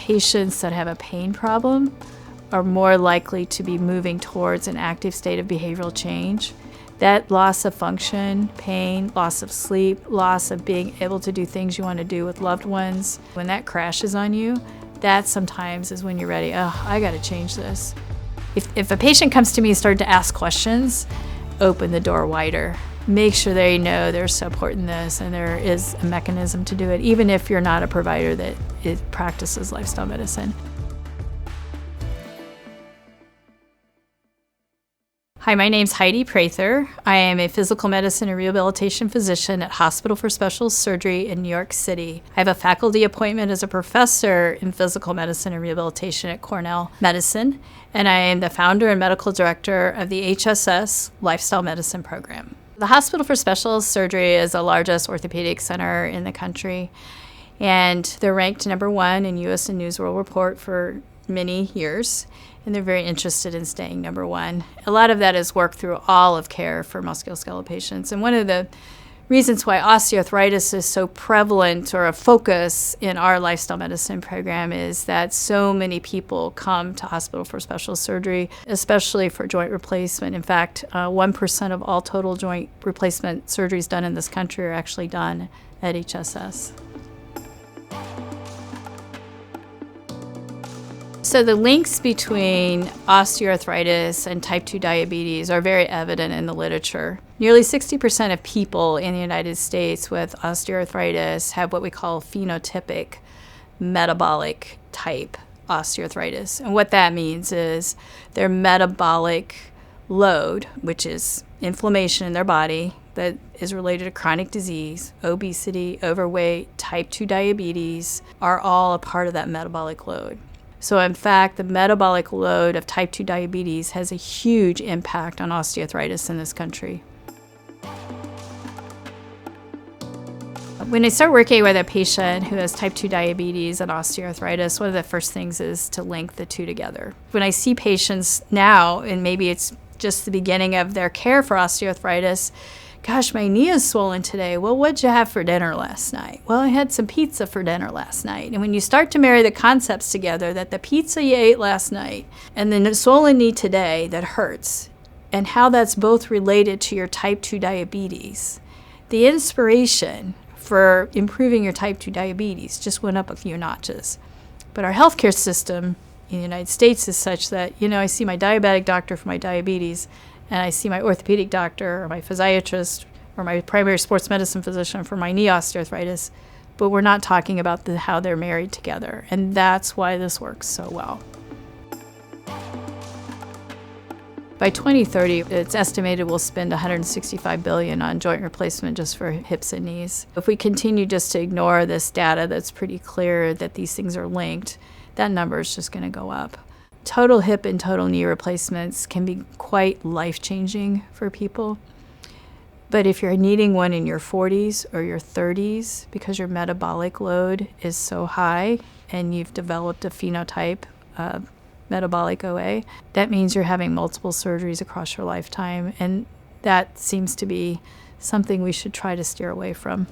patients that have a pain problem are more likely to be moving towards an active state of behavioral change. That loss of function, pain, loss of sleep, loss of being able to do things you want to do with loved ones, when that crashes on you, that sometimes is when you're ready, I got to change this. If a patient comes to me and starts to ask questions, open the door wider. Make sure they know there's support in this and there is a mechanism to do it, even if you're not a provider that practices lifestyle medicine. Hi, my name's Heidi Prather. I am a physical medicine and rehabilitation physician at Hospital for Special Surgery in New York City. I have a faculty appointment as a professor in physical medicine and rehabilitation at Cornell Medicine, and I am the founder and medical director of the HSS Lifestyle Medicine Program. The Hospital for Special Surgery is the largest orthopedic center in the country, and they're ranked #1 in U.S. and News World Report for many years, and they're very interested in staying #1. A lot of that is work through all of care for musculoskeletal patients, and one of the reasons why osteoarthritis is so prevalent or a focus in our lifestyle medicine program is that so many people come to Hospital for Special Surgery, especially for joint replacement. In fact, 1% of all total joint replacement surgeries done in this country are actually done at HSS. So the links between osteoarthritis and type 2 diabetes are very evident in the literature. Nearly 60% of people in the United States with osteoarthritis have what we call phenotypic metabolic type osteoarthritis. And what that means is their metabolic load, which is inflammation in their body that is related to chronic disease, obesity, overweight, type 2 diabetes, are all a part of that metabolic load. So in fact, the metabolic load of type 2 diabetes has a huge impact on osteoarthritis in this country. When I start working with a patient who has type 2 diabetes and osteoarthritis, one of the first things is to link the two together. When I see patients now, and maybe it's just the beginning of their care for osteoarthritis, gosh, my knee is swollen today. Well, what'd you have for dinner last night? Well, I had some pizza for dinner last night. And when you start to marry the concepts together, that the pizza you ate last night and then the swollen knee today that hurts, and how that's both related to your type 2 diabetes, the inspiration for improving your type 2 diabetes just went up a few notches. But our healthcare system in the United States is such that, I see my diabetic doctor for my diabetes, and I see my orthopedic doctor or my physiatrist or my primary sports medicine physician for my knee osteoarthritis, but we're not talking about how they're married together. And that's why this works so well. By 2030, it's estimated we'll spend $165 billion on joint replacement just for hips and knees. If we continue just to ignore this data that's pretty clear that these things are linked, that number is just going to go up. Total hip and total knee replacements can be quite life-changing for people. But if you're needing one in your 40s or your 30s because your metabolic load is so high and you've developed a phenotype of metabolic OA, that means you're having multiple surgeries across your lifetime. And that seems to be something we should try to steer away from.